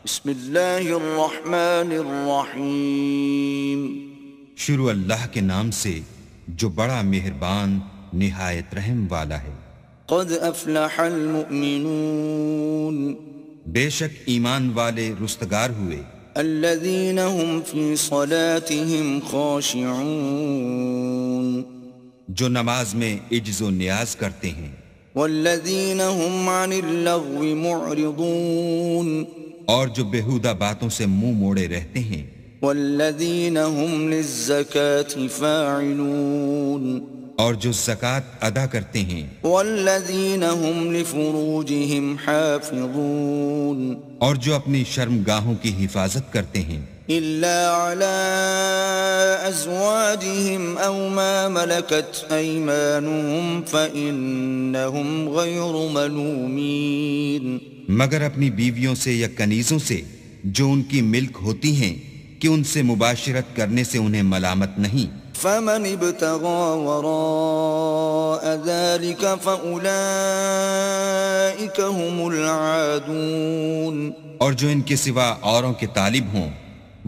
بسم اللہ الرحمن الرحیم۔ شروع اللہ کے نام سے جو بڑا مہربان نہایت رحم والا ہے۔ قد افلح المؤمنون، بے شک ایمان والے رستگار ہوئے، الذین هم فی صلاتهم خاشعون، جو نماز میں عجز و نیاز کرتے ہیں، والذین هم عن اللغو معرضون، اور جو بیہودہ باتوں سے منہ موڑے رہتے ہیں، والذین هم للزکاة فاعلون، اور جو زکوٰۃ ادا کرتے ہیں، والذین هم لفروجهم حافظون، اور جو اپنی شرمگاہوں کی حفاظت کرتے ہیں، إلا على أزواجهم أو ما ملكت أيمانهم فإنهم غير ملومين، مگر اپنی بیویوں سے یا کنیزوں سے جو ان کی ملک ہوتی ہیں کہ ان سے مباشرت کرنے سے انہیں ملامت نہیں۔ فمن ابتغى وراء ذلك فأولئك هم العادون، اور جو ان کے سوا اوروں کے طالب ہوں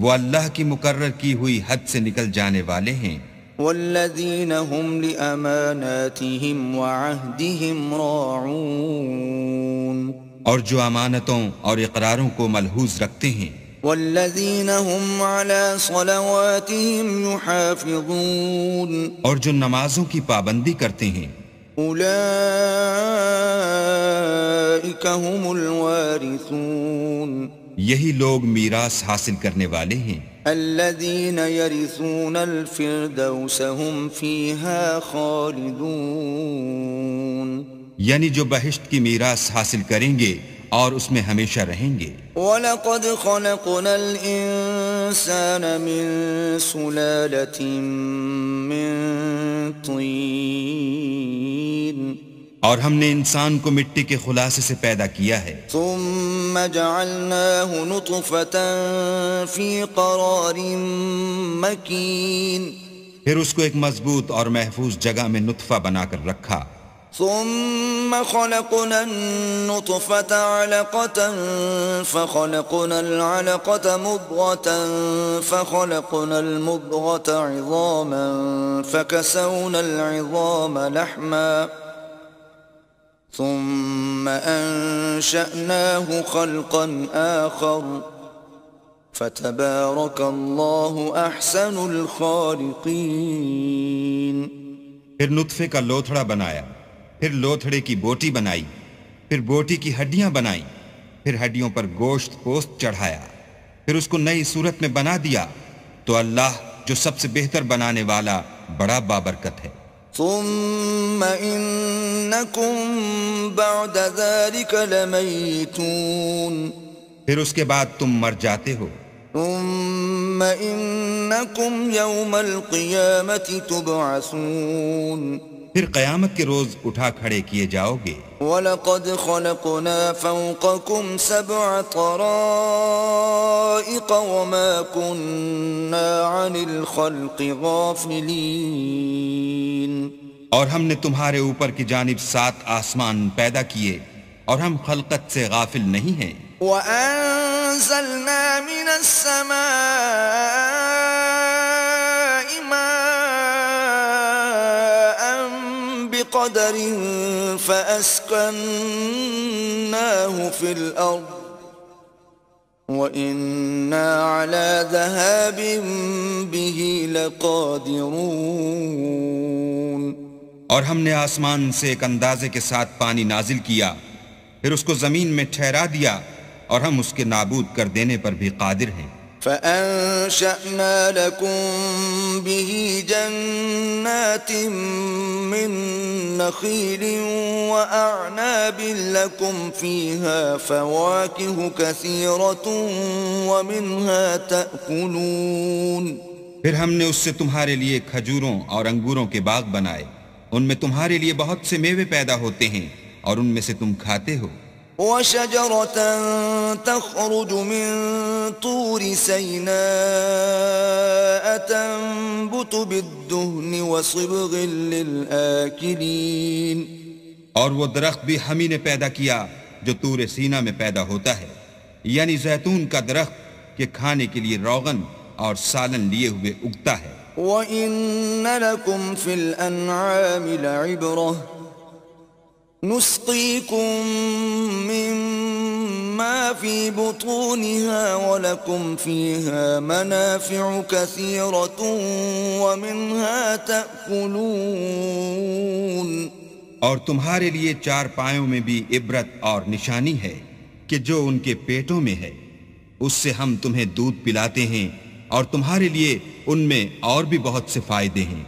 وہ اللہ کی مقرر کی ہوئی حد سے نکل جانے والے ہیں۔ والذین هم لأماناتهم وعهدهم راعون، اور جو امانتوں اور اقراروں کو ملحوظ رکھتے ہیں، والذین هم على صلواتهم يحافظون، اور جو نمازوں کی پابندی کرتے ہیں، اولئک هم الوارثون، یہی لوگ میراث حاصل کرنے والے ہیں، الذین یرثون الفردوس هم فیہا خالدون، یعنی جو بہشت کی میراث حاصل کریں گے اور اس میں ہمیشہ رہیں گے۔ وَلَقَدْ خَلَقْنَا الْإِنسَانَ مِنْ سُلَالَةٍ مِّن طِينٍ، اور ہم نے انسان کو مٹی کے خلاصے سے پیدا کیا ہے، ثُمَّ جَعَلْنَاهُ نُطْفَةً فِي قَرَارٍ مَّكِينٍ، پھر اس کو ایک مضبوط اور محفوظ جگہ میں نطفہ بنا کر رکھا، ثم خلقنا النطفة علقة فخلقنا العلقة مضغة فخلقنا المضغة عظاما فكسونا العظام لحما ثم أنشأناه خلقا آخر فتبارك الله أحسن الخالقين۔ پھر نطفے کا لوتھڑا بنایا، پھر لوتھڑے کی بوٹی بنائی، پھر بوٹی کی ہڈیاں بنائیں، پھر ہڈیوں پر گوشت پوست چڑھایا، پھر اس کو نئی صورت میں بنا دیا، تو اللہ جو سب سے بہتر بنانے والا بڑا بابرکت ہے۔ ثم انکم بعد ذلك لمیتون، پھر اس کے بعد تم مر جاتے ہو، ثم انکم یوم القیامة تبعثون، پھر قیامت کے روز اٹھا کھڑے کیے جاؤ گے۔ وَلَقَدْ خَلَقْنَا فَوْقَكُمْ سَبْعَ طَرَائِقَ وَمَا كُنَّا عَنِ الْخَلْقِ غَافِلِينَ، اور ہم نے تمہارے اوپر کی جانب 7 آسمان پیدا کیے اور ہم خلقت سے غافل نہیں ہیں۔ وَأَنزَلْنَا مِنَ السَّمَاءِ مَاءً بِقَدَرٍ فَأَسْكَنَّاهُ فِي الْأَرْضِ وَإِنَّا عَلَى ذَهَابٍ بِهِ لَقَادِرُونَ، اور ہم نے آسمان سے ایک اندازے کے ساتھ پانی نازل کیا، پھر اس کو زمین میں ٹھہرا دیا، اور ہم اس کے نابود کر دینے پر بھی قادر ہیں۔ فَأَنشَأْنَا لَكُم بِهِ جَنَّاتٍ مِّن نَّخِيلٍ وَأَعْنَابٍ لَّكُمْ فِيهَا فَوَاكِهُ كَثِيرَةٌ وَمِنْهَا تَأْكُلُونَ، پھر ہم نے اس سے تمہارے لیے کھجوروں اور انگوروں کے باغ بنائے، ان میں تمہارے لیے بہت سے میوے پیدا ہوتے ہیں اور ان میں سے تم کھاتے ہو۔ وَشَجَرَةً تَخْرُجُ مِن طُورِ سَيْنَاءَ تَنبُتُ بِالدُّهْنِ وَصِبْغٍ لِّلْآكِلِينَ، اور وہ درخت بھی ہم ہی نے پیدا کیا جو طور سینا میں پیدا ہوتا ہے، یعنی زیتون کا درخت کہ کھانے کے لیے روغن اور سالن لیے ہوئے اگتا ہے۔ وَإِنَّ لَكُمْ فِي الْأَنْعَامِ لَعِبْرَةً نُسْقِيكُم مِّمَّا فِي بُطُونِهَا وَلَكُمْ فِيهَا مَنَافِعُ كَثِيرَةٌ وَمِنْهَا تَأْكُلُونَ۔ اور تمہارے لیے چارپایوں میں بھی عبرت اور نشانی ہے کہ جو ان کے پیٹوں میں ہے، اس سے ہم تمہیں دودھ پلاتے ہیں، اور تمہارے لیے ان میں اور بھی بہت سے فائدے ہیں،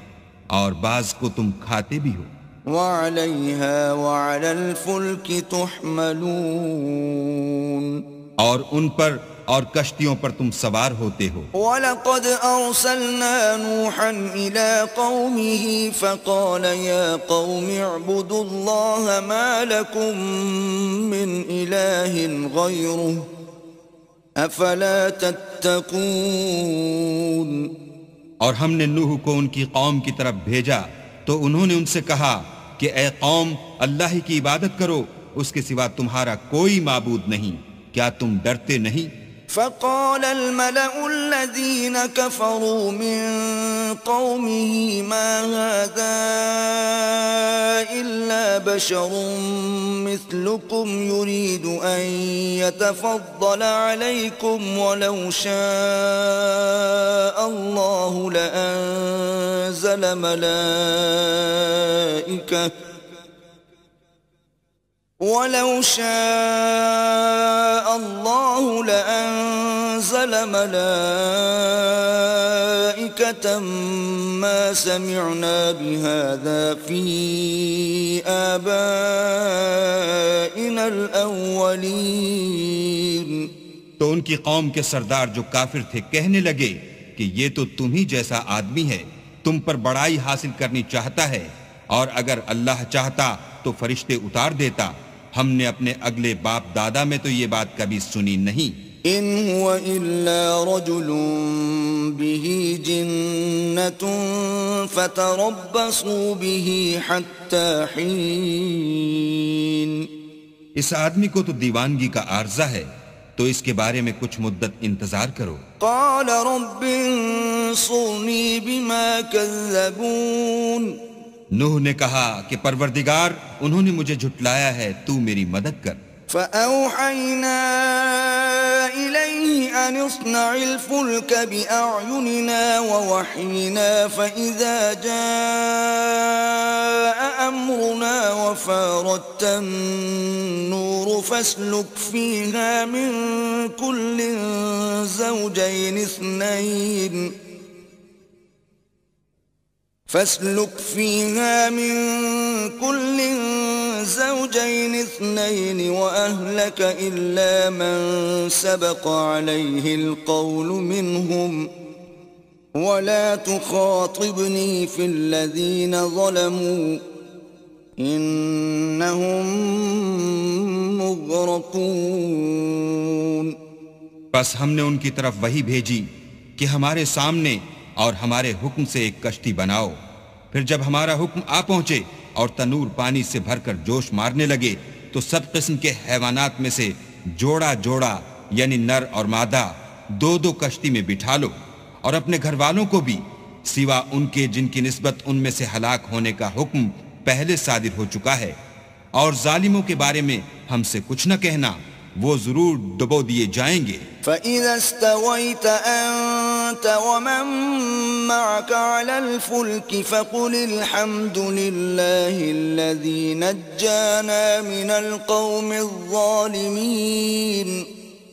اور بعض کو تم کھاتے بھی ہو۔ وَعَلَيْهَا وَعَلَى الْفُلْكِ تُحْمَلُونَ، اور ان پر اور کشتیوں پر تم سوار ہوتے ہو۔ وَلَقَدْ أَرْسَلْنَا نُوحًا إِلَىٰ قَوْمِهِ فَقَالَ يَا قَوْمِ اعْبُدُوا اللَّهَ مَا لَكُم مِّنْ إِلَٰهٍ غَيْرُهُ أَفَلَا تَتَّقُونَ۔ اور ہم نے نوح کو ان کی قوم کی طرف بھیجا تو انہوں نے ان سے کہا کہ اے قوم، اللہ ہی کی عبادت کرو، اس کے سوا تمہارا کوئی معبود نہیں، کیا تم ڈرتے نہیں؟ فقال الملأ الذين كفروا من قومه ما هذا إلا بشر مثلكم يريد أن يتفضل عليكم ولو شاء الله لأنزل ملائكة وَلَوْ شَاءَ اللَّهُ لَأَنزَلَ مَلَائِكَةً مَا سَمِعْنَا بِهَذَا فِي آبَائِنَا الْأَوَّلِينَ۔ تو ان کی قوم کے سردار جو کافر تھے کہنے لگے کہ یہ تو تم ہی جیسا آدمی ہے، تم پر بڑائی حاصل کرنی چاہتا ہے، اور اگر اللہ چاہتا تو فرشتے اتار دیتا، ہم نے اپنے اگلے باپ دادا میں تو یہ بات کبھی سنی نہیں۔ ان هو الا رجل به جنة فتربصوا به حتى حين۔ اس آدمی کو تو دیوانگی کا عارضہ ہے، تو اس کے بارے میں کچھ مدت انتظار کرو۔ قال رب انصرني بما كذبون۔ نوح نے کہا کہ پروردگار، انہوں نے مجھے جھٹلایا ہے، تو میری مدد کر۔ فَأَوْحَيْنَا إِلَيْهِ أَنِ اصْنَعِ الْفُلْكَ بِأَعْيُنِنَا وَوَحْيِنَا فَإِذَا جَاءَ أَمْرُنَا وَفَارَتِ النُّورُ فَاسْلُكْ فِيهَا مِن كُلٍّ زَوْجَيْنِ اثْنَيْنِ وَأَهْلَكَ إِلَّا مَن سَبَقَ عَلَيْهِ الْقَوْلُ مِنْهُمْ وَلَا تُخَاطِبْنِي فِي الَّذِينَ ظَلَمُوا إِنَّهُمْ مُغْرَقُونَ۔ بس ہم نے ان کی طرف وحی بھیجی کہ ہمارے سامنے اور ہمارے حکم سے ایک کشتی بناؤ، پھر جب ہمارا حکم آ پہنچے اور تنور پانی سے بھر کر جوش مارنے لگے تو سب قسم کے حیوانات میں سے جوڑا جوڑا یعنی نر اور مادہ دو دو کشتی میں بٹھا لو، اور اپنے گھر والوں کو بھی سوا ان کے جن کی نسبت ان میں سے ہلاک ہونے کا حکم پہلے صادر ہو چکا ہے، اور ظالموں کے بارے میں ہم سے کچھ نہ کہنا، وہ ضرور ڈبو دیے جائیں گے۔ فَإِذَا اسْتَوَيْتَ أَنْتَ وَمَن مَّعَكَ عَلَى الْفُلْكِ فَقُلِ الْحَمْدُ لِلَّهِ الَّذِي نَجَّانَا مِنَ الْقَوْمِ الظَّالِمِينَ۔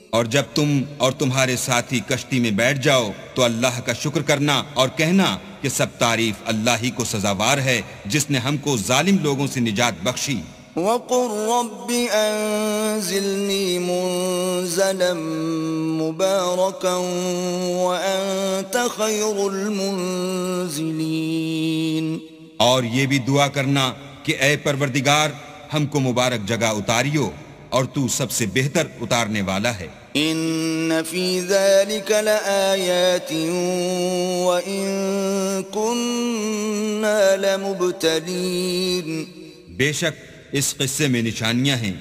اور جب تم اور تمہارے ساتھی کشتی میں بیٹھ جاؤ تو اللہ کا شکر کرنا اور کہنا کہ سب تعریف اللہ ہی کو سزاوار ہے جس نے ہم کو ظالم لوگوں سے نجات بخشی۔ وَقُلْ رَبِّ أَنزِلْنِي مُنزَلًا مُبَارَكًا وَأَنْتَ خَيْرُ الْمُنزِلِينَ۔ اور یہ بھی دعا کرنا کہ اے پروردگار، ہم کو مبارک جگہ اتاریو، اور تو سب سے بہتر اتارنے والا ہے۔ إِنَّ فِي ذَلِكَ لَآيَاتٍ وَإِن كُنَّا لَمُبْتَلِينَ۔ بے شک اس قصے میں نشانیاں ہیں،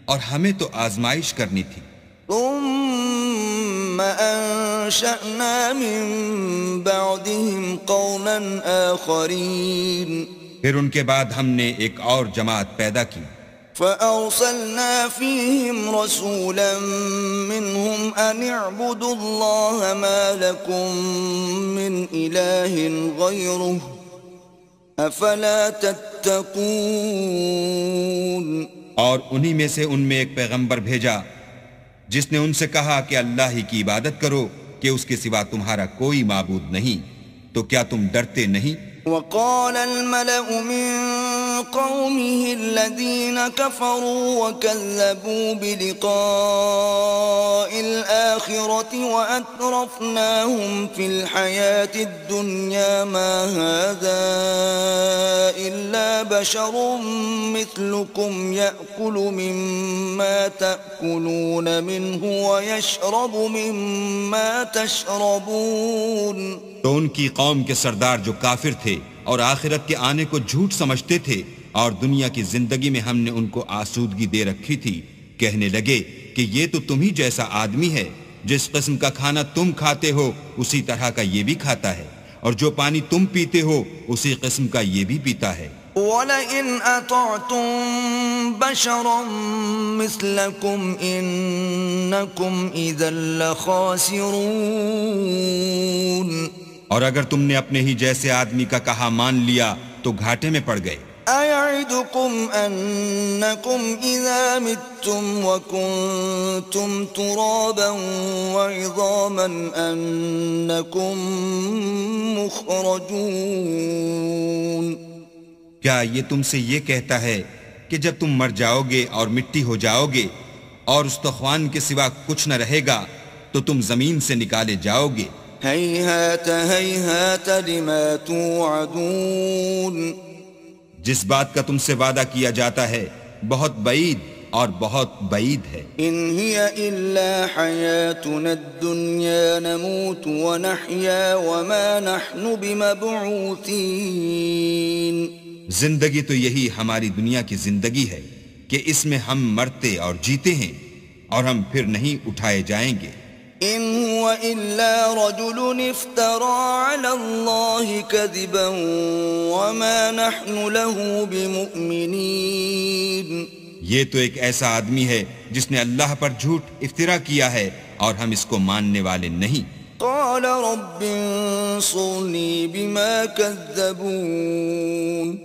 اور ہمیں تو آزمائش کرنی تھی۔ ثُمَّ ثم أنشأنا من بعدهم قوما آخرين پھر ان کے بعد ہم نے ایک اور جماعت پیدا کی، فأرسلنا فيهم رسولا منهم أن اعبدوا الله ما لكم من إله غيره أفلا تتقون۔ اور انہی میں سے ان میں ایک پیغمبر بھیجا جس نے ان سے کہا کہ اللہ ہی کی عبادت کرو کہ اس کے سوا تمہارا کوئی معبود نہیں، تو کیا تم ڈرتے نہیں؟ وقال الملأ من قومه الذين كفروا وكذبوا بلقاء الآخرة وأترفناهم في الحياة الدنيا ما هذا إلا بشر مثلكم يأكل مما تأكلون منه ويشرب مما تشربون۔ تو ان کی قوم کے سردار جو کافر تھے اور آخرت کے آنے کو جھوٹ سمجھتے تھے اور دنیا کی زندگی میں ہم نے ان کو آسودگی دے رکھی تھی، کہنے لگے کہ یہ تو تم ہی جیسا آدمی ہے، جس قسم کا کھانا تم کھاتے ہو اسی طرح کا یہ بھی کھاتا ہے، اور جو پانی تم پیتے ہو اسی قسم کا یہ بھی پیتا ہے۔ وَلَئِنْ أَطَعْتُمْ بَشَرًا مِثْلَكُمْ إِنَّكُمْ إِذًا لَخَاسِرُونَ۔ اور اگر تم نے اپنے ہی جیسے آدمی کا کہا مان لیا تو گھاٹے میں پڑ گئے۔ أَيَعِدُكُمْ أَنَّكُمْ إِذَا مِتُّمْ وَكُنْتُمْ تُرَابًا وَعِظَامًا أَنَّكُمْ مُخْرَجُونَ۔ کیا یہ تم سے یہ کہتا ہے کہ جب تم مر جاؤ گے اور مٹی ہو جاؤ گے اور استخوان کے سوا کچھ نہ رہے گا تو تم زمین سے نکالے جاؤ گے؟ هيهات هيهات لما توعدون۔ جس بات کا تم سے وعدہ کیا جاتا ہے بہت بعید اور بہت بعید ہے۔ إن هي إلا حياتنا الدنيا نموت ونحيا وما نحن بمبعوثين۔ زندگی تو یہی ہماری دنیا کی زندگی ہے کہ اس میں ہم مرتے اور جیتے ہیں اور ہم پھر نہیں اٹھائے جائیں گے۔ إن هو إلا رجل افترى على الله كذبا وما نحن له بمؤمنين۔ یہ تو ایک ایسا آدمی ہے جس نے اللہ پر جھوٹ افطرا کیا ہے اور ہم اس کو ماننے والے نہیں۔ قال رب انصرني بما كذبون۔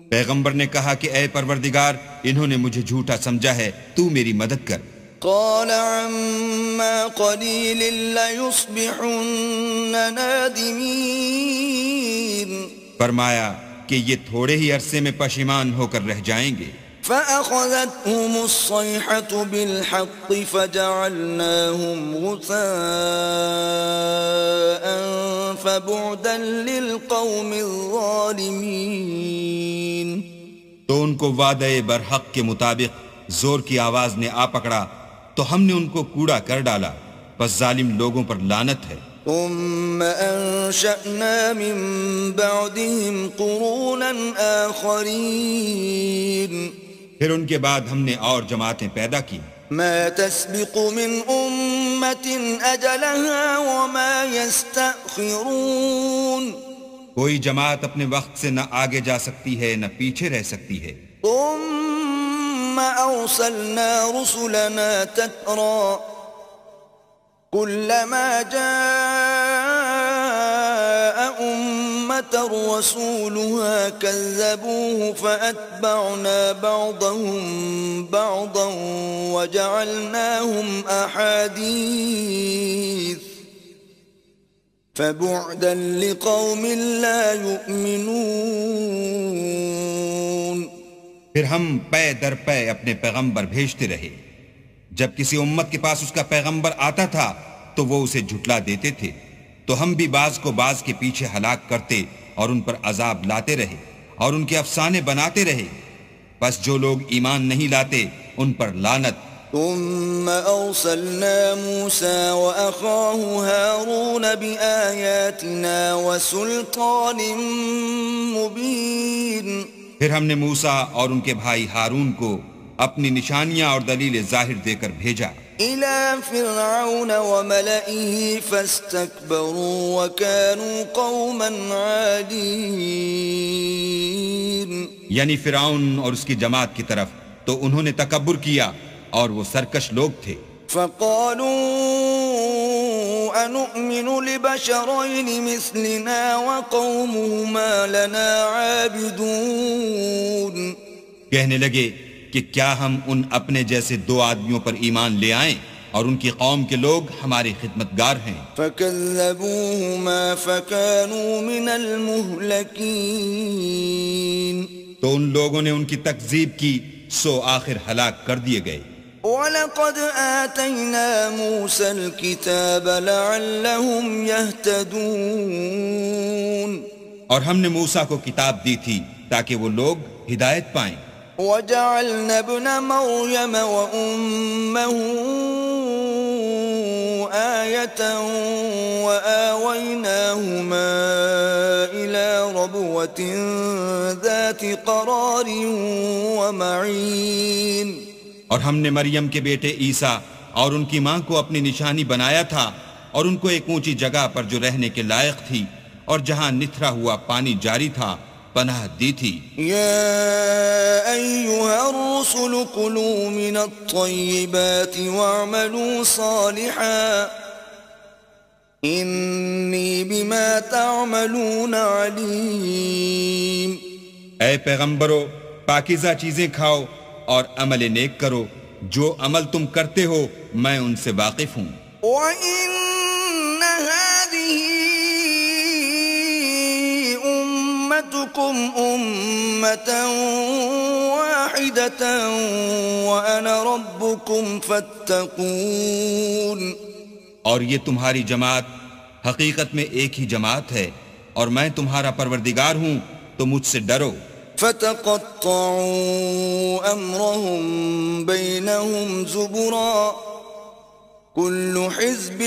پیغمبر نے کہا کہ اے پروردگار انہوں نے مجھے جھوٹا سمجھا ہے، تو میری مدد کر۔ قال عما قليل ليصبحن نادمين۔ فرمایا کہ یہ تھوڑے ہی عرصے میں پشیمان ہو کر رہ جائیں گے۔ فأخذتهم الصيحة بالحق فجعلناهم غثاء فبعدا للقوم الظالمين۔ تو ان کو وعدہ برحق کے مطابق زور کی آواز نے آ پکڑا تو ہم نے ان کو کوڑا کر ڈالا، پس ظالم لوگوں پر لعنت ہے۔ ثم أنشأنا من بعدهم قرونا آخرين۔ پھر ان کے بعد ہم نے اور جماعتیں پیدا کی۔ ما تسبق من أمة أجلها وما يستأخرون۔ کوئی جماعت اپنے وقت سے نہ آگے جا سکتی ہے نہ پیچھے رہ سکتی ہے۔ ثم أرسلنا رسلنا تترى كلما جاء أمة رسولها كذبوه فأتبعنا بعضهم بعضا وجعلناهم أحاديث فبعدا لقوم لا يؤمنون۔ پھر ہم پے در پے اپنے پیغمبر بھیجتے رہے، جب کسی امت کے پاس اس کا پیغمبر آتا تھا تو وہ اسے جھٹلا دیتے تھے، تو ہم بھی بعض کو بعض کے پیچھے ہلاک کرتے اور ان پر عذاب لاتے رہے اور ان کے افسانے بناتے رہے، بس جو لوگ ایمان نہیں لاتے ان پر لعنت۔ ثم أرسلنا موسى وأخاه هارون بآياتنا وسلطان مبين۔ پھر ہم نے موسیٰ اور ان کے بھائی ہارون کو اپنی نشانیاں اور دلیل ظاہر دے کر بھیجا۔ إلى فرعون وملئه فاستكبروا وكانوا قوما عالين. یعنی فرعون اور اس کی جماعت کی طرف تو انہوں نے تکبر کیا اور وہ سرکش لوگ تھے. فقالوا أنؤمن لبشرين مثلنا وقومهما لنا عابدون. کہنے لگے کہ کیا ہم ان اپنے جیسے دو آدمیوں پر ایمان لے آئیں اور ان کی قوم کے لوگ ہمارے خدمتگار ہیں. فكذبوهما فكانوا من المهلكين. تو ان لوگوں نے ان کی تکذیب کی سو آخر ہلاک کر دیے گئے. وَلَقَدْ آتَيْنَا مُوسَى الْكِتَابَ لَعَلَّهُمْ يَهْتَدُونَ. اور ہم نے موسیٰ کو کتاب دی تھی تاکہ وہ لوگ ہدایت پائیں. وَجَعَلْنَا ابْنَ مَرْيَمَ وَأُمَّهُ آيَةً وَآوَيْنَاهُمَا إِلَى رَبْوَةٍ ذَاتِ قَرَارٍ وَمَعِينٍ. اور ہم نے مریم کے بیٹے عیسیٰ اور ان کی ماں کو اپنی نشانی بنایا تھا اور ان کو ایک اونچی جگہ پر جو رہنے کے لائق تھی اور جہاں نتھرا ہوا پانی جاری تھا پناہ دی تھی. یا ایھا الرسل کلوا من الطیبات واعملوا صالحا انی بما تعملون علیم. اے پیغمبرو پاکیزہ چیزیں کھاؤ اور عمل نیک کرو، جو عمل تم کرتے ہو میں ان سے واقف ہوں. وَإِنَّ هَذِهِ أُمَّتُكُمْ أُمَّةً وَاحِدَةً وَأَنَا رَبُّكُمْ فَاتَّقُونِ. اور یہ تمہاری جماعت حقیقت میں ایک ہی جماعت ہے اور میں تمہارا پروردگار ہوں تو مجھ سے ڈرو. فَتَقَطَّعُوا أَمْرَهُمْ بَيْنَهُمْ زُبُرًا كُلُّ حِزْبٍ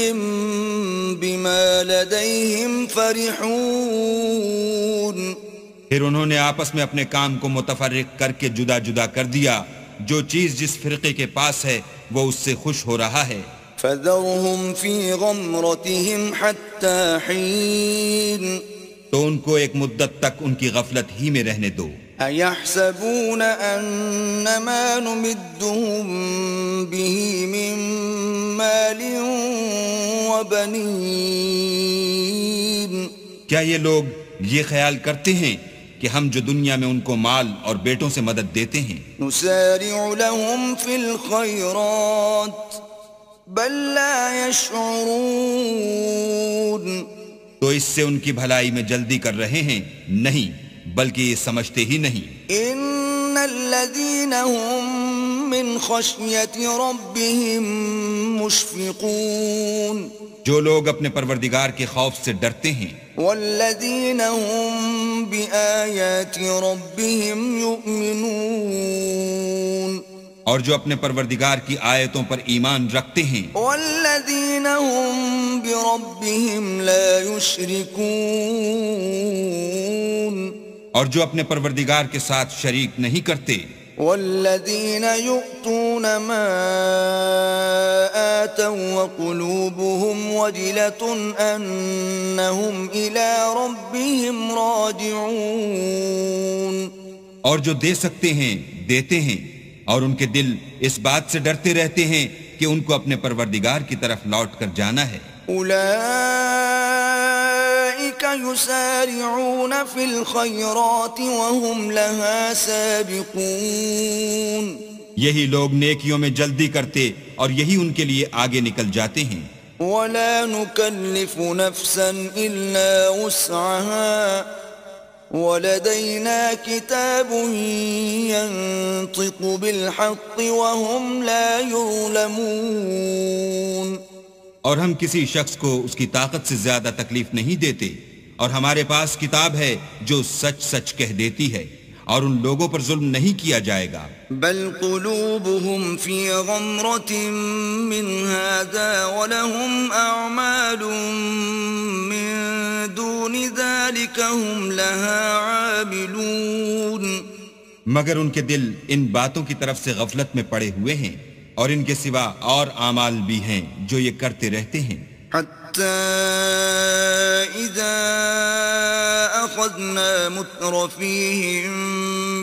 بِمَا لَدَيْهِمْ فَرِحُونَ. پھر انہوں نے آپس میں اپنے کام کو متفرق کر کے جدا جدا کر دیا، جو چیز جس فرقے کے پاس ہے وہ اس سے خوش ہو رہا ہے. فَذَرْهُمْ فِي غَمْرَتِهِمْ حَتَّى حِينٍ. تو ان کو ایک مدت تک ان کی غفلت ہی میں رہنے دو. أَيَحْسَبُونَ أَنَّمَا نُمِدُّهُم بِهِ مِن مَّالٍ وَبَنِينَ. کیا یہ لوگ یہ خیال کرتے ہیں کہ ہم جو دنیا میں ان کو مال اور بیٹوں سے مدد دیتے ہیں نُسَارِعُ لَهُمْ فِي الْخَيْرَاتِ بَل لَّا يَشْعُرُونَ. تو اس سے ان کی بھلائی میں جلدی کر رہے ہیں؟ نہیں، بلکہ یہ سمجھتے ہی نہیں. ان الذين هم من خشية ربهم مشفقون. جو لوگ اپنے پروردگار کے خوف سے ڈرتے ہیں. والذين هم بآيات ربهم يؤمنون. اور جو اپنے پروردگار کی آیتوں پر ایمان رکھتے ہیں. والذین هم بربهم لا يشركون. اور جو اپنے پروردگار کے ساتھ شریک نہیں کرتے. والذین یؤتون ما آتوا وقلوبهم وجلة انهم الى ربهم راجعون. اور جو دے سکتے ہیں دیتے ہیں اور ان کے دل اس بات سے ڈرتے رہتے ہیں کہ ان کو اپنے پروردگار کی طرف لوٹ کر جانا ہے. اولئک یسارعون فی الخیرات وهم لها سابقون. یہی لوگ نیکیوں میں جلدی کرتے اور یہی ان کے لیے آگے نکل جاتے ہیں. ولا نکلف نفسا الا وسعها ولدينا كتاب ينطق بالحق وهم لا يظلمون. اور ہم کسی شخص کو اس کی طاقت سے زیادہ تکلیف نہیں دیتے اور ہمارے پاس کتاب ہے جو سچ سچ کہہ دیتی ہے اور ان لوگوں پر ظلم نہیں کیا جائے گا. بل قلوبهم في غمرة من هذا ولهم أعمال من دون ذلك هم لها عاملون. مگر ان کے دل ان باتوں کی طرف سے غفلت میں پڑے ہوئے ہیں اور ان کے سوا اور اعمال بھی ہیں جو یہ کرتے رہتے ہیں. حتى إذا أخذنا مترفيهم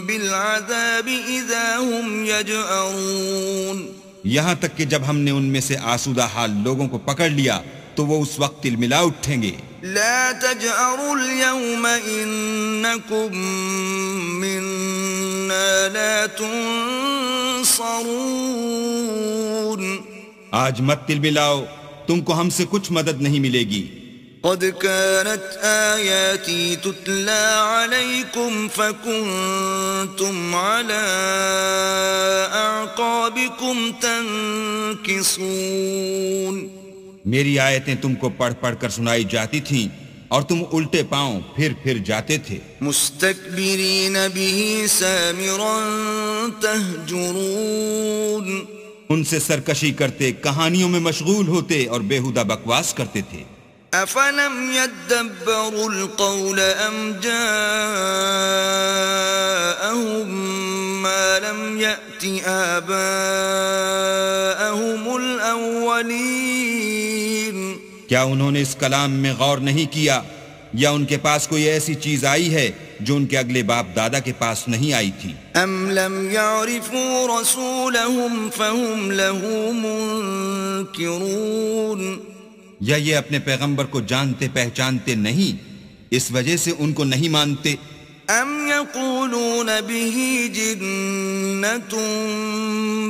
بالعذاب إذا هم يجأرون. یہاں تک کہ جب ہم نے ان میں سے آسودہ حال لوگوں کو پکڑ لیا تو وہ اس وقت تلملا اٹھیں گے. لا تجأروا اليوم إنكم منا لا تنصرون. آج مت تلملاؤ، تم کو ہم سے کچھ مدد نہیں ملے گی. قد كانت آياتي تتلى عليكم فكنتم على أعقابكم تنكصون. میری آیتیں تم کو پڑھ پڑھ کر سنائی جاتی تھیں اور تم الٹے پاؤں پھر جاتے تھے. مستكبرين به سامرا تهجرون. ان سے سرکشی کرتے، کہانیوں میں مشغول ہوتے اور بیہودہ بکواس کرتے تھے. أفلم يدبروا القول أم جاءهم ما لم يأت آباءهم الأولين. کیا انہوں نے اس کلام میں غور نہیں کیا یا ان کے پاس کوئی ایسی چیز آئی ہے جو ان کے اگلے باپ دادا کے پاس نہیں آئی تھی؟ ام لم يعرفوا رسولهم فهم له منكرون. یا یہ اپنے پیغمبر کو جانتے پہچانتے نہیں، اس وجہ سے ان کو نہیں مانتے؟ ام يقولون به جنة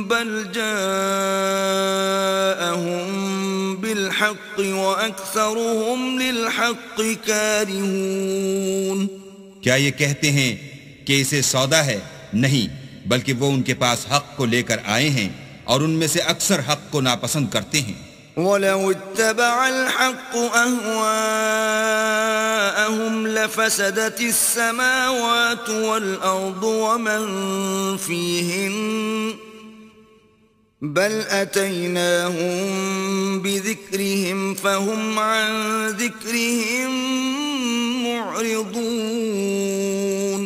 بل جاءهم بالحق وأكثرهم للحق كارهون. کیا یہ کہتے ہیں کہ اسے سودا ہے؟ نہیں، بلکہ وہ ان کے پاس حق کو لے کر آئے ہیں اور ان میں سے اکثر حق کو ناپسند کرتے ہیں. وَلَوِ اتَّبَعَ الْحَقُّ أَهْوَاءَهُمْ لَفَسَدَتِ السَّمَاوَاتُ وَالْأَرْضُ وَمَنْ فِيهِنَّ بَلْ أَتَيْنَاهُمْ بِذِكْرِهِمْ فَهُمْ عَنْ ذِكْرِهِمْ مُعْرِضُونَ.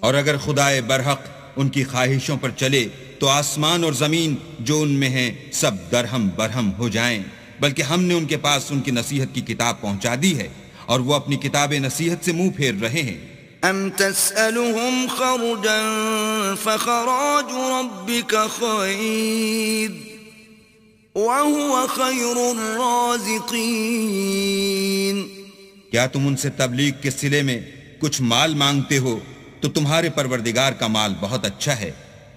اور اگر خدائے برحق ان کی خواہشوں پر چلے تو آسمان اور زمین جو ان میں ہیں سب درہم برہم ہو جائیں، بلکہ ہم نے ان کے پاس ان کی نصیحت کی کتاب پہنچا دی ہے اور وہ اپنی کتاب نصیحت سے منہ پھیر رہے ہیں. ام تسألهم خرجا فخراج ربك خير وهو خير الرازقين. کیا تم ان سے تبلیغ کے صلے میں کچھ مال مانگتے ہو تو تمہارے پروردگار کا مال بہت اچھا ہے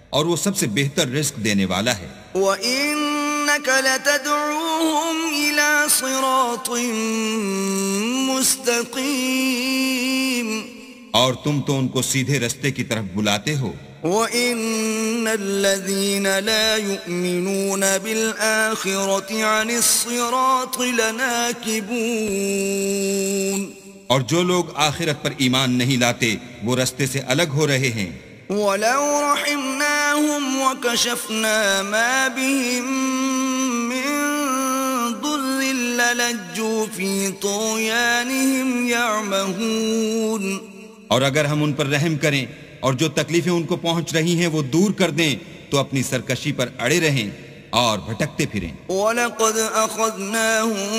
اور وہ سب سے بہتر رزق دینے والا ہے. وَإِنَّكَ لَتَدْعُوهُمْ إِلَى صِرَاطٍ مُسْتَقِيمٍ. اور تم تو ان کو سیدھے رستے کی طرف بلاتے ہو. وَإِنَّ الَّذِينَ لَا يُؤْمِنُونَ بِالْآخِرَةِ عَنِ الصِّرَاطِ لَنَاكِبُونَ. اور جو لوگ آخرت پر ایمان نہیں لاتے وہ رستے سے الگ ہو رہے ہیں. وَلَوْ رَحِمْنَاهُمْ وَكَشَفْنَا مَا بِهِمْ مِنْ ضُرٍّ لَلَجُّوا فِي طُغْيَانِهِمْ يَعْمَهُونَ. اور اگر ہم ان پر رحم کریں اور جو تکلیفیں ان کو پہنچ رہی ہیں وہ دور کر دیں تو اپنی سرکشی پر اڑے رہیں اور بھٹکتے پھریں. وَلَقَدْ أَخَذْنَاهُمْ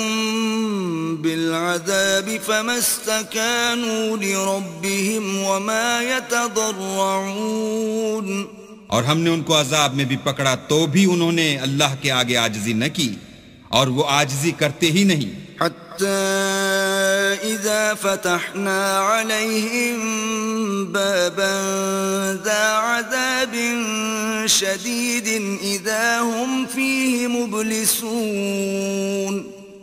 بِالْعَذَابِ فَمَا اسْتَكَانُوا لِرَبِّهِمْ وَمَا يَتَضَرَّعُونَ. اور ہم نے ان کو عذاب میں بھی پکڑا تو بھی انہوں نے اللہ کے آگے عاجزی نہ کی اور وہ عاجزی کرتے ہی نہیں. حَتَّى إِذَا فَتَحْنَا عَلَيْهِمْ بَابًا ذَا عَذَابٍ شَدِيدٍ إِذَا هُمْ فِيهِ مُبْلِسُونَ.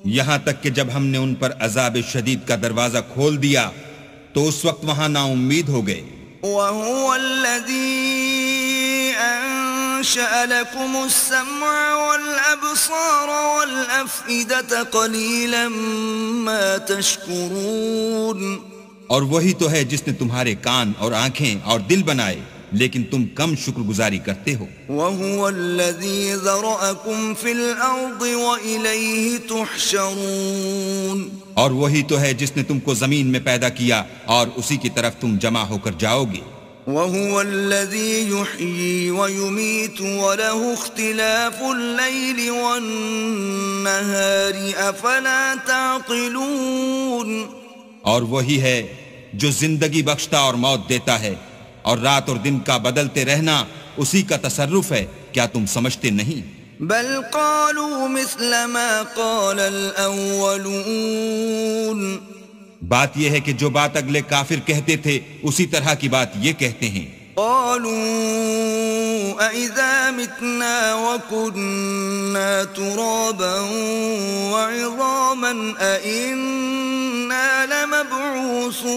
یہاں تک کہ جب ہم نے ان پر عذاب شدید کا دروازہ کھول دیا تو اس وقت وہاں نا امید ہو گئے. وَهُوَ الَّذِي أَنشَأَ لَكُمُ السَّمْعَ وَالْأَبْصَارَ وَالْأَفْئِدَةَ قَلِيلًا مَا تَشْكُرُونَ. اور وہی تو ہے جس نے تمہارے کان اور آنکھیں اور دل بنائے لیکن تم کم شکر گزاری کرتے ہو. وَهُوَ الَّذِي ذَرَأَكُمْ فِي الْأَرْضِ وَإِلَيْهِ تُحْشَرُونَ. اور وہی تو ہے جس نے تم کو زمین میں پیدا کیا اور اسی کی طرف تم جمع ہو کر جاؤ گے. وهو الذي يحيي ويميت وله اختلاف الليل والنهار افلا تعقلون اور وہی ہے جو زندگی بخشتا اور موت دیتا ہے، اور رات اور دن کا بدلتے رہنا اسی کا تصرف ہے، کیا تم سمجھتے نہیں؟ بل قالوا مثل ما قال الاولون، بات یہ ہے کہ جو بات اگلے کافر کہتے تھے اسی طرح کی بات یہ کہتے ہیں۔ قالوا أَإِذَا مِتْنَا وَكُنَّا تُرَابًا وَعِظَامًا أَإِنَّا لَمَبْعُوثُونَ،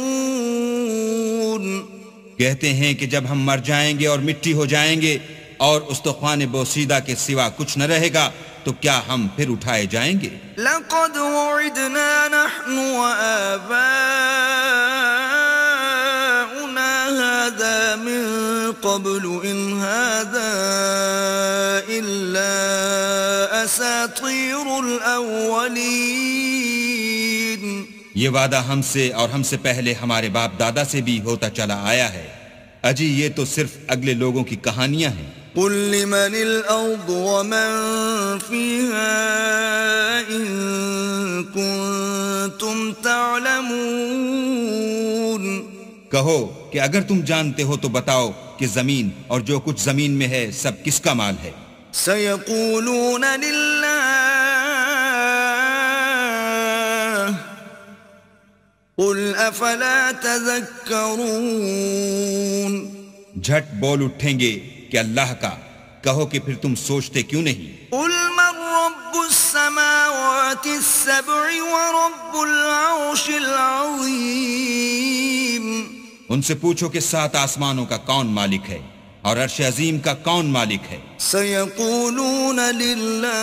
کہتے ہیں کہ جب ہم مر جائیں گے اور مٹی ہو جائیں گے اور استخوان بوسیدہ کے سوا کچھ نہ رہے گا تو کیا ہم پھر اٹھائے جائیں گے؟ لَقَدْ وُعِدْنَا نَحْنُ وَآبَاؤُنَا هَذَا مِن قَبْلُ إِنْ هَذَا إِلَّا أَسَاطِيرُ الْأَوَّلِينَ، یہ وعدہ ہم سے اور ہم سے پہلے ہمارے باپ دادا سے بھی ہوتا چلا آیا ہے، اجی یہ تو صرف اگلے لوگوں کی کہانیاں ہیں۔ قل لمن الأرض ومن فيها إن كنتم تعلمون، کہو کہ اگر تم جانتے ہو تو بتاؤ کہ زمین اور جو کچھ زمین میں ہے سب کس کا مال ہے؟ سيقولون لله قل أفلا تذكرون، جھٹ بول اٹھیں گے کہ اللہ کا، کہو کہ پھر تم سوچتے کیوں نہیں؟ قل من رب السماوات السبع ورب العرش العظيم، ان سے پوچھو کہ 7 آسمانوں کا کون مالک ہے اور عرش عظیم کا کون مالک ہے؟ سيقولون لله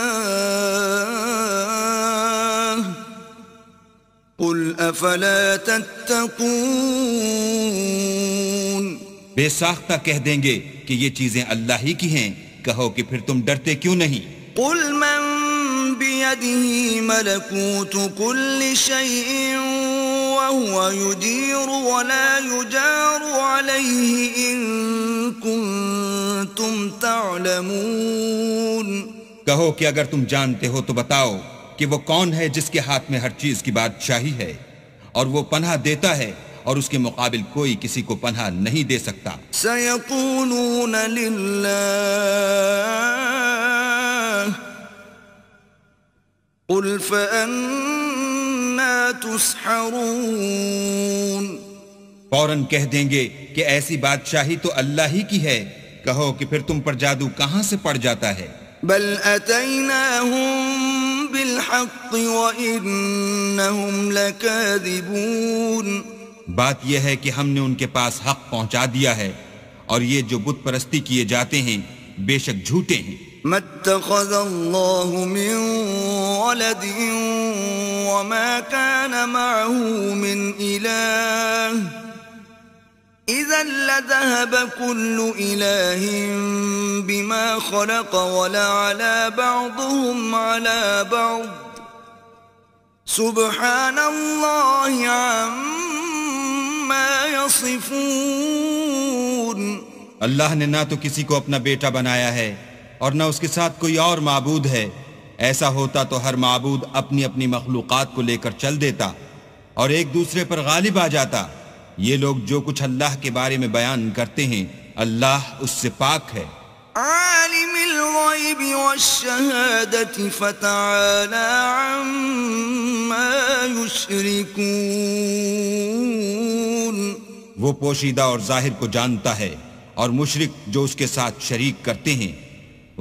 قل أفلا تتقون، بے ساختہ کہہ دیں گے کہ یہ چیزیں اللہ ہی کی ہیں، کہو کہ پھر تم ڈرتے کیوں نہیں؟ قل من بيده ملكوت كل شيء وهو يجير ولا يجار عليه إن كنتم تعلمون، کہو کہ اگر تم جانتے ہو تو بتاؤ کہ وہ کون ہے جس کے ہاتھ میں ہر چیز کی بادشاہی ہے اور وہ پناہ دیتا ہے اور اس کے مقابل کوئی کسی کو پناہ نہیں دے سکتا۔ سيقولون لله قل فأنا تسحرون، فوراً کہہ دیں گے کہ ایسی بادشاہی تو اللہ ہی کی ہے، کہو کہ پھر تم پر جادو کہاں سے پڑ جاتا ہے؟ بل أتيناهم بالحق وإنهم لكاذبون، بات یہ ہے کہ ہم نے ان کے پاس حق پہنچا دیا ہے اور یہ جو بت پرستی کیے جاتے ہیں بے شک جھوٹے ہیں۔ ما اتخذ الله من ولد وما كان معه من إله إذا لذهب كل إله بما خلق ولعلى بعضهم على بعض سبحان الله عما يصفون، اللہ نے نہ تو کسی کو اپنا بیٹا بنایا ہے اور نہ اس کے ساتھ کوئی اور معبود ہے، ایسا ہوتا تو ہر معبود اپنی اپنی مخلوقات کو لے کر چل دیتا اور ایک دوسرے پر غالب آ جاتا۔ یہ لوگ جو کچھ اللہ کے بارے میں بیان کرتے ہیں اللہ اس سے پاک ہے۔ عالم الغیب والشہادة فتعالى عما يشركون، وہ پوشیدہ اور ظاہر کو جانتا ہے اور مشرک جو اس کے ساتھ شریک کرتے ہیں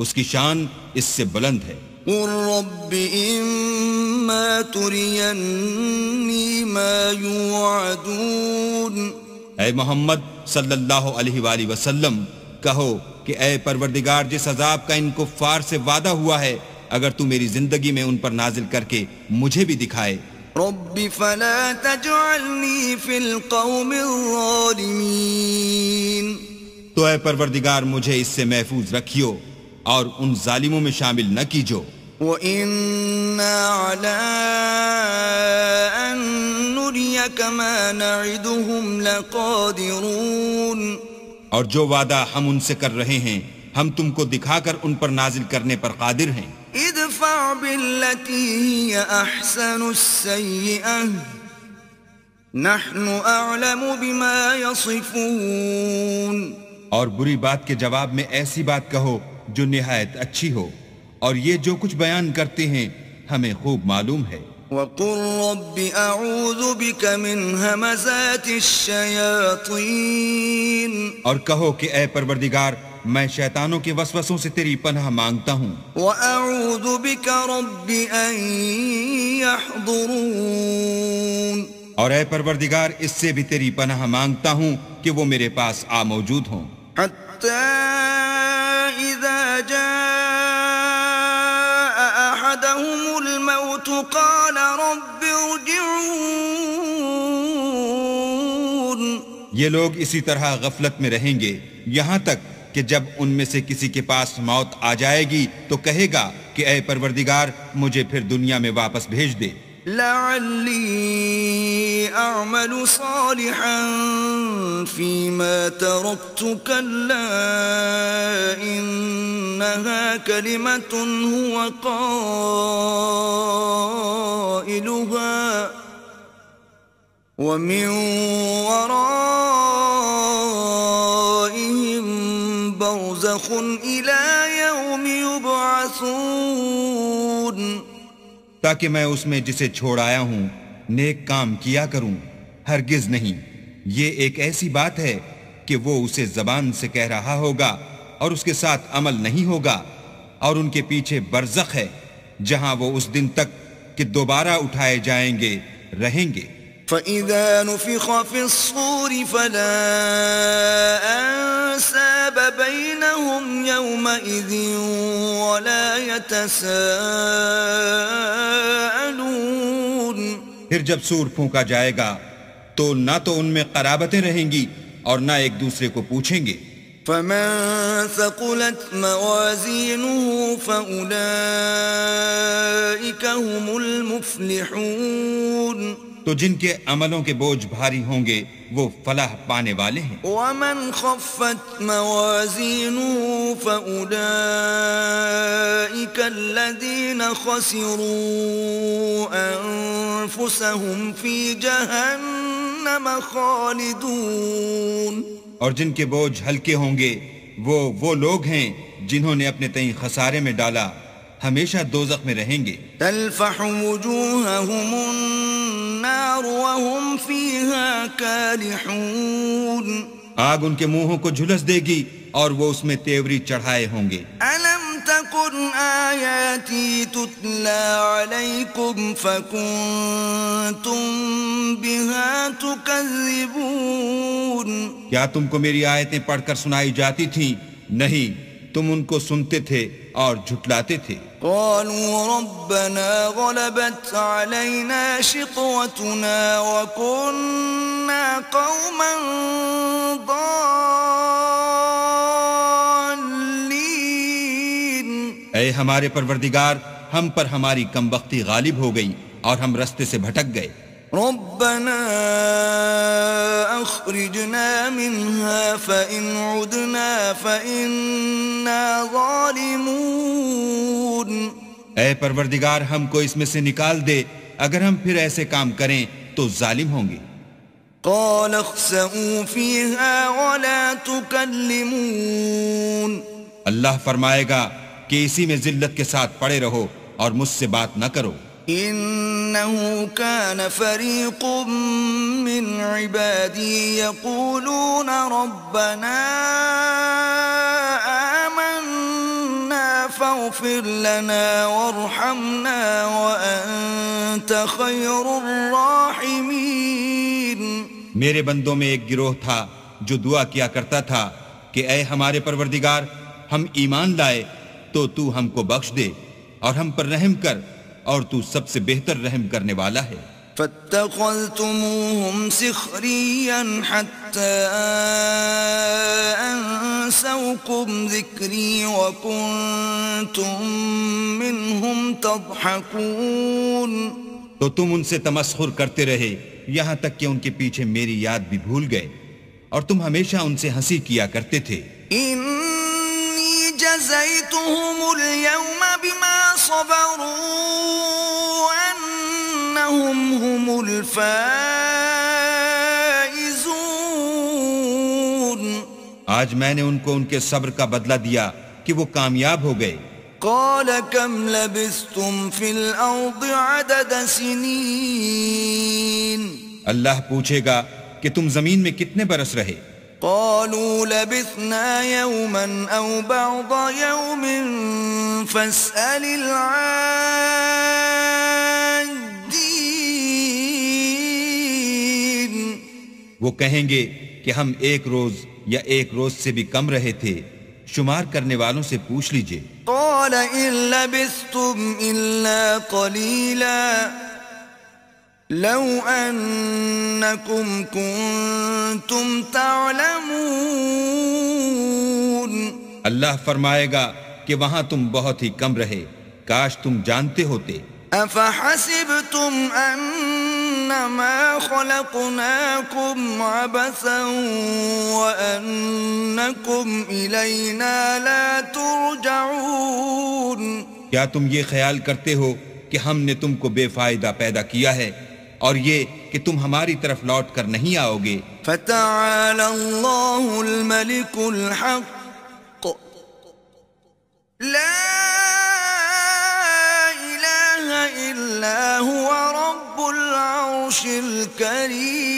اس کی شان اس سے بلند ہے۔ قل رب إما تريني ما يوعدون، اے محمد صلی اللہ علیہ وآلہ وسلم کہو کہ اے پروردگار جس عذاب کا ان کفار سے وعدہ ہوا ہے اگر تو میری زندگی میں ان پر نازل کر کے مجھے بھی دکھائے۔ رب فلا تجعلني في القوم الظالمين، تو اے پروردگار مجھے اس سے محفوظ رکھیو اور ان ظالموں میں شامل نہ کیجو۔ وَإِنَّا عَلَىٰ أَن نُّرِيَكَ مَا نَعِدُهُمْ لَقَادِرُونَ، اور جو وعدہ ہم ان سے کر رہے ہیں ہم تم کو دکھا کر ان پر نازل کرنے پر قادر ہیں. ادفع بالتي هي احسن السيئة نحن اعلم بما يصفون. اور بری بات کے جواب میں ایسی بات کہو جو نہایت اچھی ہو، اور یہ جو کچھ بیان کرتے ہیں ہمیں خوب معلوم ہے. وقل رب اعوذ بك من همزات الشياطين. اور کہو کہ اے پروردگار میں شیطانوں کے وسوسوں سے تیری پناہ مانگتا ہوں. واعوذ بك رب ان يحضرون. اور اے پروردگار اس سے بھی تیری پناہ مانگتا ہوں کہ وہ میرے پاس آ موجود ہوں. حتى اذا جاء احدهم الموت قال رب ارجعون. یہ لوگ اسی طرح غفلت میں رہیں گے یہاں تک کہ جب ان میں سے کسی کے پاس موت آ جائے گی تو کہے گا کہ اے پروردگار مجھے پھر دنیا میں واپس بھیج دے. لعلی اعمل صالحا فيما تركت كلا انها كلمة هو قائلها ومن ورائهم برزخ إلى يوم يبعثون. تاکہ میں اس میں جسے چھوڑ آیا ہوں نیک کام کیا کروں. ہرگز نہیں، یہ ایک ایسی بات ہے کہ وہ اسے زبان سے کہہ رہا ہوگا اور اس کے ساتھ عمل نہیں ہوگا، اور ان کے پیچھے برزخ ہے جہاں وہ اس دن تک کہ دوبارہ اٹھائے جائیں گے رہیں گے. فَإِذَا نُفِخَ فِي الصُّورِ فَلَا أَنْسَابَ بَيْنَهُمْ يَوْمَئِذٍ وَلَا يَتَسَاءَلُونَ. پھر جب سور پھونکا جائے گا تو نہ تو ان میں قرابتیں رہیں گی اور نہ ایک دوسرے کو پوچھیں گے. فَمَن ثَقُلَتْ مَوَازِينُهُ فَأُولَئِكَ هُمُ الْمُفْلِحُونَ. تو جن کے عملوں کے بوجھ بھاری ہوں گے وہ فلاح پانے والے ہیں. وَمَنْ خَفَّتْ مَوَازِينُهُ فَأُولَئِكَ الَّذِينَ خَسِرُوا أَنفُسَهُمْ فِي جَهَنَّمَ خَالِدُونَ. اور جن کے بوجھ ہلکے ہوں گے وہ لوگ ہیں جنہوں نے اپنے تئیں خسارے میں ڈالا، ہمیشہ دوزخ میں رہیں گے. تلفح وجوههم النار وهم فيها كالحون. آگ ان کے منہوں کو جھلس دے گی اور وہ اس میں تیوری چڑھائے ہوں گے. ألم تكن آياتي تتلى عليكم فكنتم بها تكذبون. کیا تم کو میری آیتیں پڑھ کر سنائی جاتی تھیں؟ نہیں، تم ان کو سنتے تھے اور جھٹلاتے تھے. قالوا ربنا غلبت علينا شقوتنا وكنا قوما ضالين. اے ہمارے پروردگار ہم پر ہماری کم بختی غالب ہو گئی اور ہم رستے سے بھٹک گئے. ربنا اخرجنا منها فإن عدنا فإنا ظالمون. اے پروردگار ہم کو اس میں سے نکال دے، اگر ہم پھر ایسے کام کریں تو ظالم ہوں گے. قال اخسئوا فيها ولا تكلمون. اللہ فرمائے گا کہ اسی میں ذلت کے ساتھ پڑے رہو اور مجھ سے بات نہ کرو. إنه كان فريق من عبادي يقولون ربنا آمنا فاغفر لنا وارحمنا وأنت خير الراحمين. میرے بندوں میں ایک گروہ تھا جو دعا کیا کرتا تھا کہ اے ہمارے پروردگار ہم ایمان لائے تو تو ہم کو بخش دے اور ہم پر رحم کر، اور تو سب سے بہتر رحم کرنے والا ہے. فاتخذتموهم سخريا حتى أنسوكم ذكري وكنتم منهم تضحكون. تو تم ان سے تمسخر کرتے رہے یہاں تک کہ ان کے پیچھے میری یاد بھی بھول گئے. اور تم ہمیشہ ان سے ہنسی کیا کرتے تھے. إني جزيتهم اليوم بما صبروا أنهم هم الفائزون. آج میں نے ان کو ان کے صبر کا بدلہ دیا کہ وہ کامیاب ہو گئے. قال كم لبثتم في الأرض عدد سنين. اللہ پوچھے گا کہ تم زمین میں کتنے برس رہے؟ قالوا لبثنا يوما أو بعض يوم فاسأل العادين. وہ کہیں گے کہ ہم ایک روز یا ایک روز سے بھی کم رہے تھے، شمار کرنے والوں سے پوچھ لیجئے. قال إن لبثتم إلا قليلا لو أنكم كنتم تعلمون. اللہ فرمائے گا کہ وہاں تم بہت ہی کم رہے، کاش تم جانتے ہوتے. أفحسبتم أنما خلقناكم عبثا وأنكم إلينا لا ترجعون. کیا تم یہ خیال کرتے ہو کہ ہم نے تم کو بے فائدہ پیدا کیا ہے اور یہ کہ تم ہماری طرف لوٹ کر نہیں آؤ گے؟ فتعالى الله الملك الحق لا إلا هو رب العرش الكريم.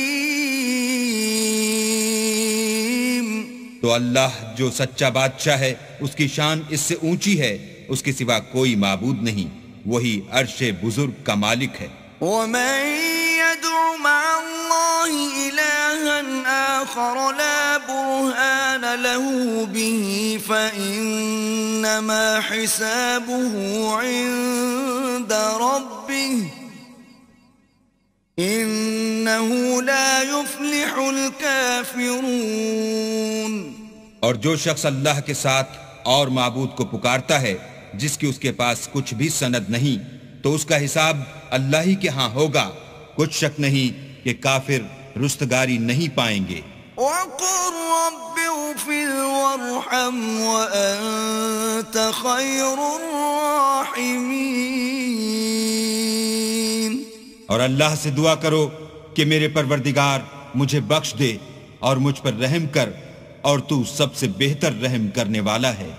تو اللہ جو سچا بادشاہ ہے اس کی شان اس سے اونچی ہے، اس کے سوا کوئی معبود نہیں، وہی عرش بزرگ کا مالک ہے. ومن يدع مع الله إلها آخر لا برهان له به فإنما حسابه عند ربه إنه لا يفلح الكافرون. اور جو شخص اللہ کے ساتھ اور معبود کو پکارتا ہے جس کی اس کے پاس کچھ بھی سند نہیں، تو اس کا حساب اللہ ہی کے ہاں ہوگا، کچھ شک نہیں کہ کافر رستگاری نہیں پائیں گے. وَقُلْ رَبِّ اغْفِرْ وَارْحَمْ وَأَنْتَ خَيْرُ الرَّاحِمِينَ. اور اللہ سے دعا کرو کہ میرے پروردگار مجھے بخش دے اور مجھ پر رحم کر، اور تو سب سے بہتر رحم کرنے والا ہے.